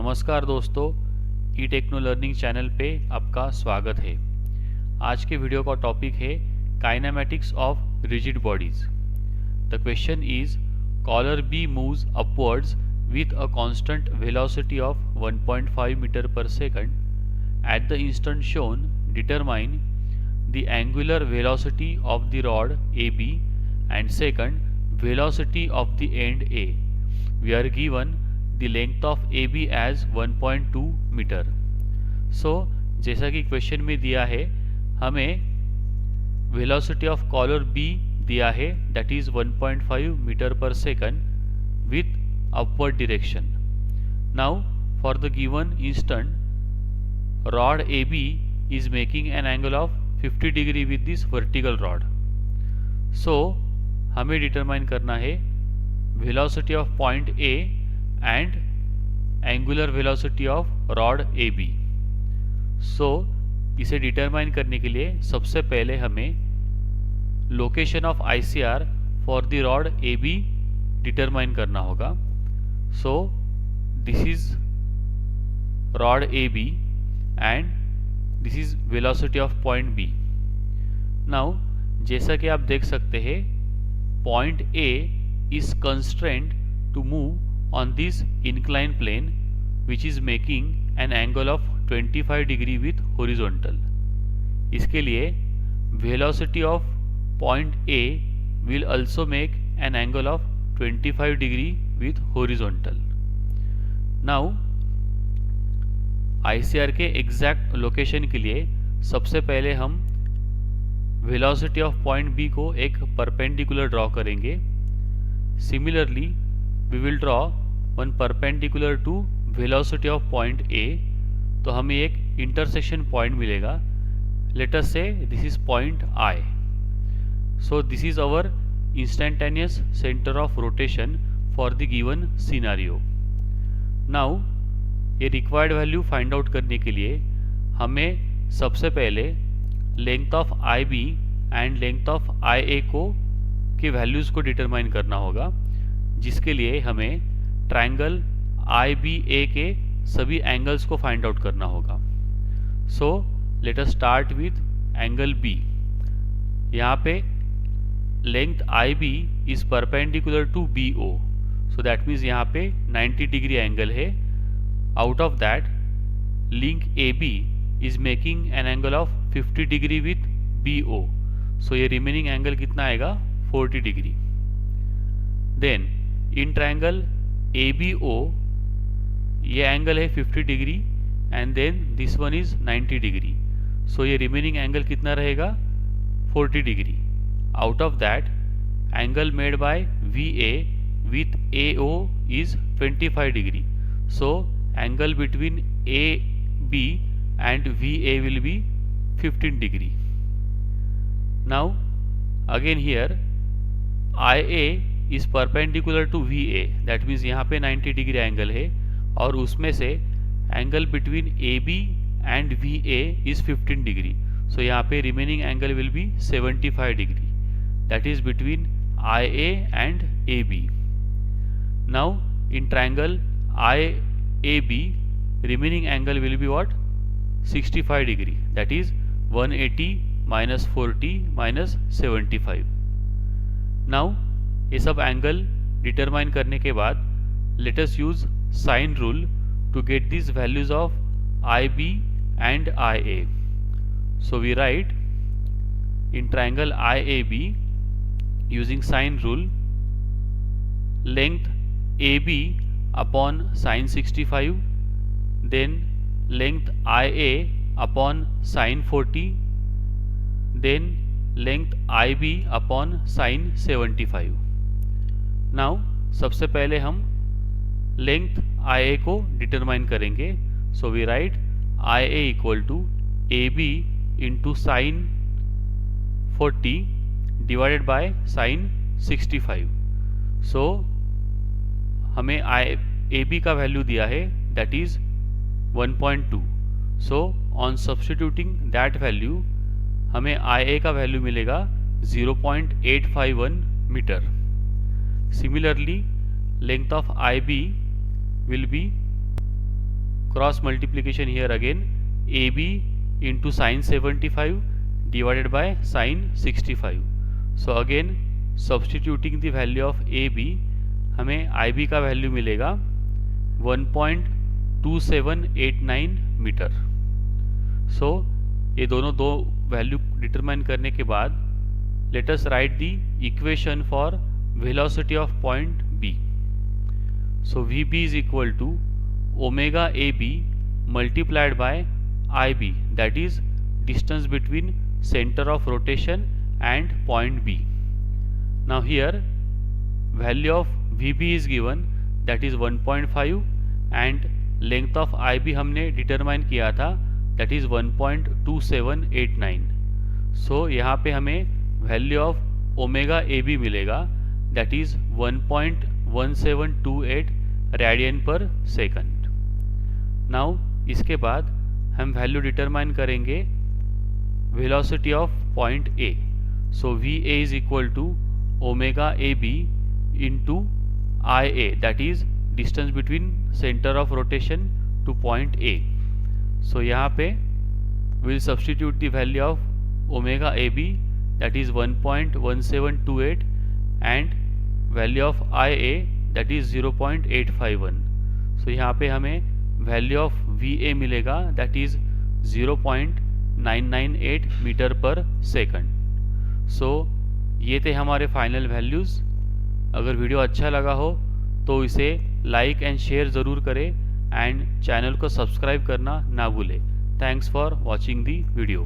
नमस्कार दोस्तों, टेक्नोलर्निंग चैनल पे आपका स्वागत है। आज के वीडियो का टॉपिक है kinematics of rigid bodies. The question is collar B moves upwards with a constant velocity of 1.5 meter per second. At the instant shown, determine the angular velocity of the rod AB and second velocity of the end A. We are given the length of AB as 1.2 meter. So जैसा कि question में दिया है, हमें velocity of collar B दिया है, that is 1.5 meter per second with upward direction. Now for the given instant, rod AB is making an angle of 50 degree with this vertical rod. So हमें determine करना है velocity of point A and angular velocity of rod AB. So इसे determine करने के लिए सबसे पहले हमें location of ICR for the rod AB determine करना होगा. So this is rod AB and this is velocity of point B. Now जैसा कि आप देख सकते हैं, point A is constrained to move on this inclined plane which is making an angle of 25 degree with horizontal. इसके लिए velocity of point A will also make an angle of 25 degree with horizontal. Now ICR के exact location के लिए सबसे पहले हम velocity of point B को एक परपेंडिकुलर ड्रॉ करेंगे. Similarly we will draw one perpendicular to velocity of point A. तो हमें एक इंटरसेक्शन पॉइंट मिलेगा. Let us say this is point I. So this is our instantaneous center of rotation for the given scenario. Now ये required value find out करने के लिए हमें सबसे पहले length of I B and length of I A को के values को डिटरमाइन करना होगा, जिसके लिए हमें ट्रायंगल आई बी ए के सभी एंगल्स को फाइंड आउट करना होगा. So let us start with angle B. यहाँ पे length I B is perpendicular to B O, so that means यहाँ पे 90 डिग्री एंगल है. Out of that link A B is making an angle of 50 degree with B O, so ये remaining angle कितना आएगा, 40 degree. Then in triangle A B O ये angle है 50 degree and then this one is 90 degree, सो ये remaining angle कितना रहेगा, 40 degree. Out of that, angle made by VA with AO is 25 degree. So angle between AB and VA will be 15 degree. Now again here IA is perpendicular to VA. That means यहाँ पे 90 degree angle है और उसमें से angle between AB and VA is 15 degree. So यहाँ पे remaining angle will be 75 degree. That is between IA and AB. Now in triangle IAB, remaining angle will be what, 65 degree. That is 180 minus 40 minus 75. Now ये सब angle determine करने के बाद let us use sine rule to get these values of IB and IA. So we write in triangle IAB using sine rule, length AB upon sine 65, then length IA upon sine 40, then length IB upon sine 75. Now सबसे पहले हम length IA को determine करेंगे. So we write IA equal to AB into sine 40 divided by sine 65. So हमें AB का value दिया है, that is 1.2. So on substituting that value हमें IA का वैल्यू मिलेगा 0.851 metre. Similarly length of IB will be cross multiplication here again, AB into sin 75 divided by sin 65. So again substituting the value of AB, हमें IB का value मिलेगा 1.2789 metre. सो ये दोनों दो value determine करने के बाद let us right the equation for velocity of point B. So VB is equal to omega AB multiplied by IB, that is distance between center of rotation and point B. Now here value of VB is given, that is 1.5 and length of IB हमने determine किया था, that is 1.2789. So यहाँ पे हमें value of omega AB मिलेगा, that is 1.1728 radian पर second. Now इसके बाद हम वैल्यू डिटरमाइन करेंगे velocity of point A. So VA is equal to omega AB into IA, that is distance between centre of rotation to point A. So यहाँ पे will substitute the value of omega AB, that is 1.1728 and value of IA, that is 0.851. सो यहाँ पे हमें value of VA मिलेगा, that is 0.998 metre पर second. सो ये थे हमारे फाइनल वैल्यूज़. अगर वीडियो अच्छा लगा हो तो इसे लाइक एंड शेयर ज़रूर करें एंड चैनल को सब्सक्राइब करना ना भूलें. Thanks for watching the video.